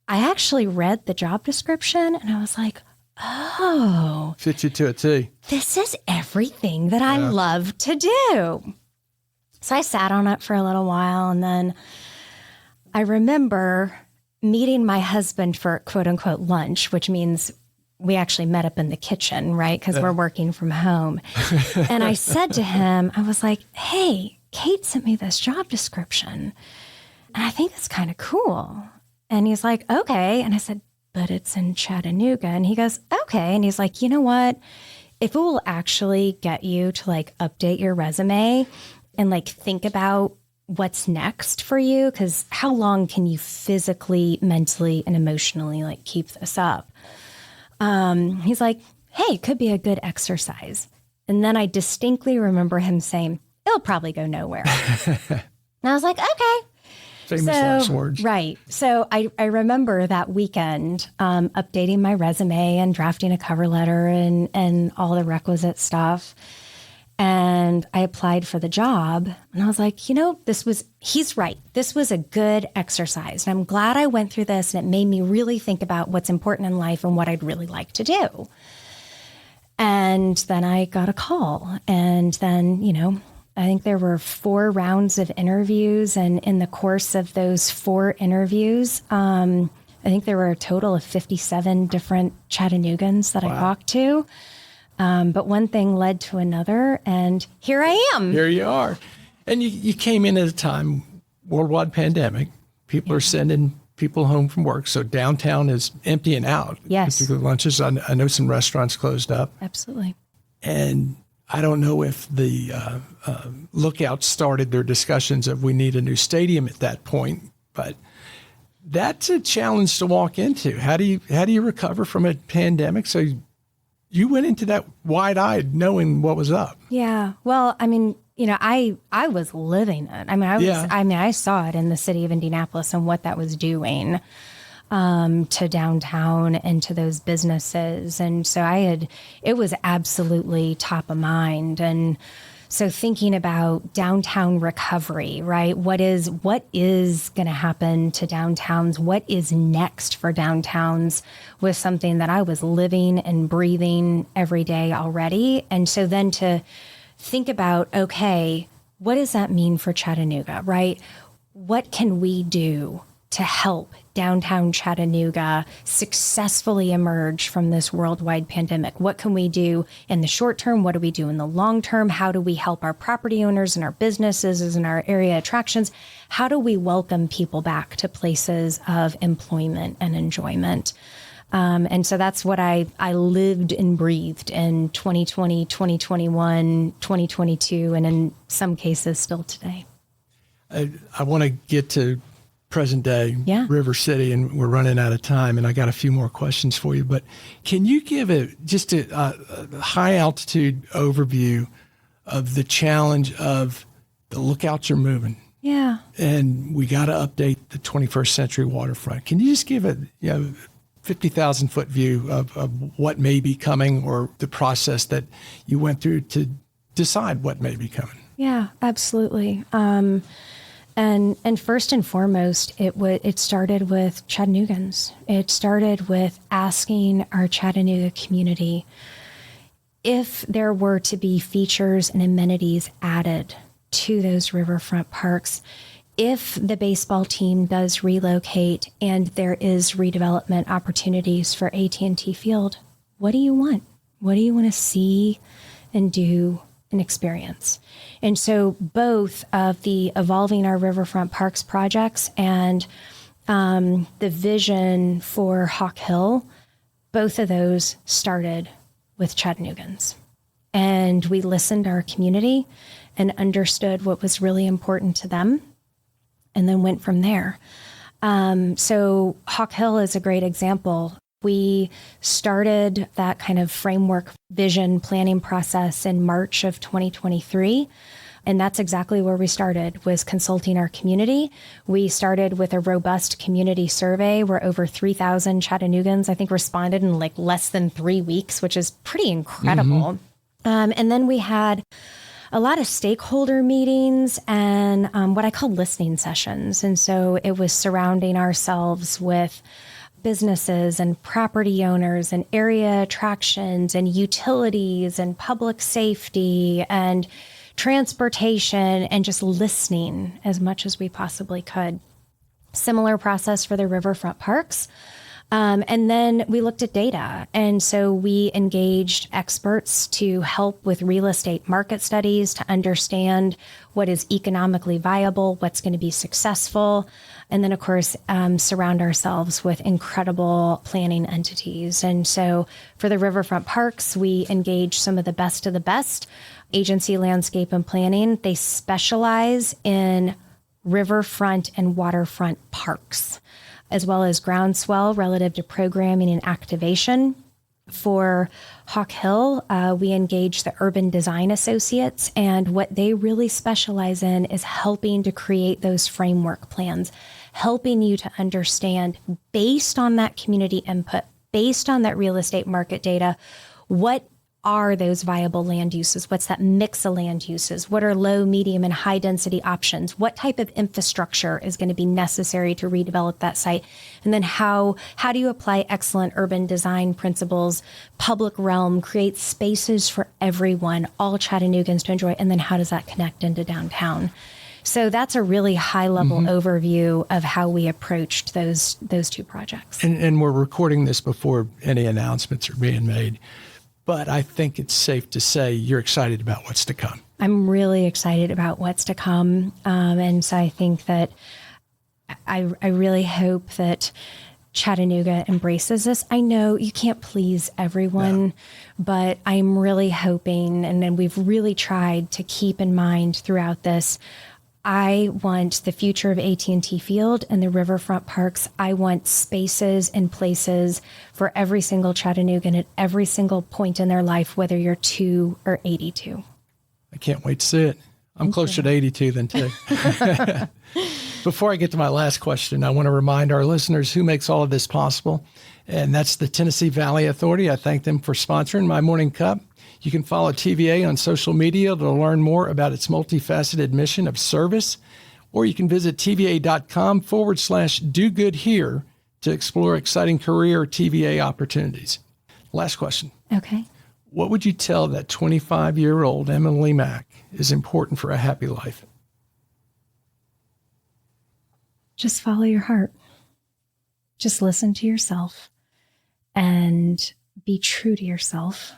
I actually read the job description and I was like, oh. Fit you to a T. This is everything that I love to do. So I sat on it for a little while and then I remember meeting my husband for quote unquote lunch, which means we actually met up in the kitchen, right? Because we're working from home. And I said to him, I was like, hey, Kate sent me this job description, and I think it's kind of cool. And he's like, okay. And I said, but it's in Chattanooga. And he goes, okay. And he's like, you know what? If it will actually get you to like update your resume and like think about what's next for you, because how long can you physically, mentally, and emotionally like keep this up? He's like, hey, it could be a good exercise. And then I distinctly remember him saying, it'll probably go nowhere. And I was like, okay. Famous last words. Right. So I remember that weekend updating my resume and drafting a cover letter and all the requisite stuff. And I applied for the job. And I was like, he's right. This was a good exercise. And I'm glad I went through this, and it made me really think about what's important in life and what I'd really like to do. And then I got a call. And then, I think there were 4 rounds of interviews. And in the course of those 4 interviews, I think there were a total of 57 different Chattanoogans that I talked to. But one thing led to another, and here I am. Here you are. And you came in at a time, worldwide pandemic. People are sending people home from work. So downtown is emptying out. Yes. Particularly lunches. I know some restaurants closed up. Absolutely. And I don't know if the Lookouts started their discussions of we need a new stadium at that point, but that's a challenge to walk into. How do you recover from a pandemic? So you went into that wide-eyed knowing what was up. Yeah. Well, I mean, I was living it. I saw it in the city of Indianapolis and what that was doing to downtown and to those businesses. And so it was absolutely top of mind. And so thinking about downtown recovery, right? What is going to happen to downtowns? What is next for downtowns was something that I was living and breathing every day already. And so then to think about, okay, what does that mean for Chattanooga, right? What can we do to help downtown Chattanooga successfully emerge from this worldwide pandemic? What can we do in the short term? What do we do in the long term? How do we help our property owners and our businesses and our area attractions? How do we welcome people back to places of employment and enjoyment? And so that's what I lived and breathed in 2020, 2021, 2022, and in some cases still today. I want to get to present day River City, and we're running out of time, and I got a few more questions for you, but can you give a high altitude overview of the challenge of the lookouts are moving? Yeah. And we got to update the 21st century waterfront. Can you just give a 50,000 foot view of what may be coming, or the process that you went through to decide what may be coming? Yeah, absolutely. And first and foremost, it started with Chattanoogans. It started with asking our Chattanooga community if there were to be features and amenities added to those riverfront parks, if the baseball team does relocate and there is redevelopment opportunities for AT&T Field, what do you want? What do you want to see and do and experience? And so both of the Evolving Our Riverfront Parks projects and the vision for Hawk Hill, both of those started with Chattanoogans. And we listened to our community and understood what was really important to them, and then went from there. So Hawk Hill is a great example. We started that kind of framework vision planning process in March of 2023. And that's exactly where we started, was consulting our community. We started with a robust community survey where over 3,000 Chattanoogans, I think, responded in like less than 3 weeks, which is pretty incredible. Mm-hmm. And then we had a lot of stakeholder meetings and what I call listening sessions. And so it was surrounding ourselves with businesses and property owners and area attractions and utilities and public safety and transportation, and just listening as much as we possibly could. Similar process for the riverfront parks. And then we looked at data. And so we engaged experts to help with real estate market studies to understand what is economically viable, what's going to be successful. And then, of course, surround ourselves with incredible planning entities. And so for the riverfront parks, we engage some of the best agency landscape and planning. They specialize in riverfront and waterfront parks, as well as groundswell relative to programming and activation. For Hawk Hill, we engage the Urban Design Associates, and what they really specialize in is helping to create those framework plans, helping you to understand, based on that community input, based on that real estate market data, what are those viable land uses? What's that mix of land uses? What are low, medium, and high density options? What type of infrastructure is going to be necessary to redevelop that site? And then how do you apply excellent urban design principles, public realm, create spaces for everyone, all Chattanoogans to enjoy? And then how does that connect into downtown? So that's a really high-level overview of how we approached those two projects. And we're recording this before any announcements are being made. But I think it's safe to say you're excited about what's to come. I'm really excited about what's to come. And so I think that I really hope that Chattanooga embraces this. I know you can't please everyone, but I'm really hoping, and then we've really tried to keep in mind throughout this, I want the future of AT&T Field and the riverfront parks. I want spaces and places for every single Chattanoogan at every single point in their life, whether you're 2 or 82. I can't wait to see it. I'm closer to 82 than 2. Before I get to my last question, I want to remind our listeners who makes all of this possible, and that's the Tennessee Valley Authority. I thank them for sponsoring my Morning Cup. You can follow TVA on social media to learn more about its multifaceted mission of service, or you can visit TVA.com/do good here to explore exciting career TVA opportunities. Last question. Okay. What would you tell that 25-year-old Emily Mack is important for a happy life? Just follow your heart. Just listen to yourself and be true to yourself.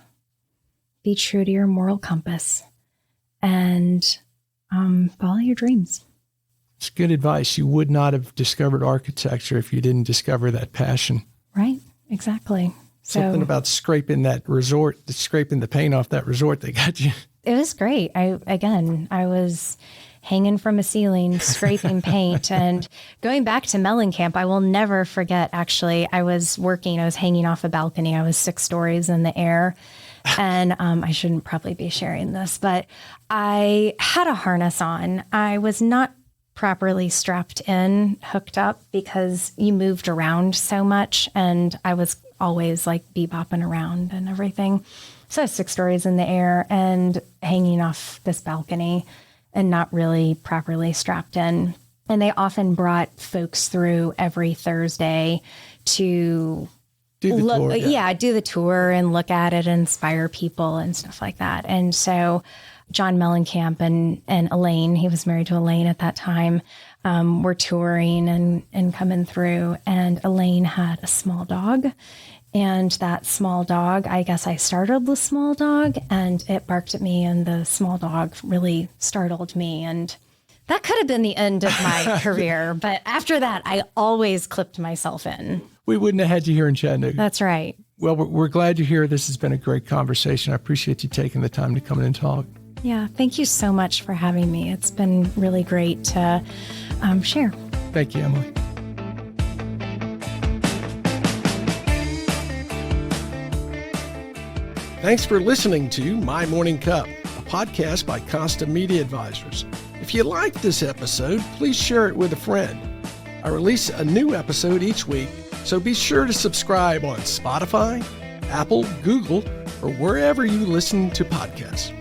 Be true to your moral compass and follow your dreams. It's good advice. You would not have discovered architecture if you didn't discover that passion. Right. Exactly. Something about scraping the paint off that resort that got you. It was great. I was hanging from a ceiling, scraping paint. And going back to Mellencamp, I will never forget, actually, I was hanging off a balcony. I was 6 stories in the air. And I shouldn't probably be sharing this, but I had a harness on. I was not properly strapped in, hooked up, because you moved around so much. And I was always like bebopping around and everything. So I was 6 stories in the air and hanging off this balcony and not really properly strapped in. And they often brought folks through every Thursday to do the tour and look at it, inspire people and stuff like that. And so John Mellencamp and Elaine, he was married to Elaine at that time, were touring and coming through. And Elaine had a small dog. And that small dog, I guess I startled the small dog, and it barked at me, and the small dog really startled me. And that could have been the end of my career. But after that, I always clipped myself in. We wouldn't have had you here in Chattanooga. That's right. Well, we're glad you're here. This has been a great conversation. I appreciate you taking the time to come in and talk. Yeah, thank you so much for having me. It's been really great to share. Thank you, Emily. Thanks for listening to My Morning Cup, a podcast by Costa Media Advisors. If you liked this episode, please share it with a friend. I release a new episode each week, so be sure to subscribe on Spotify, Apple, Google, or wherever you listen to podcasts.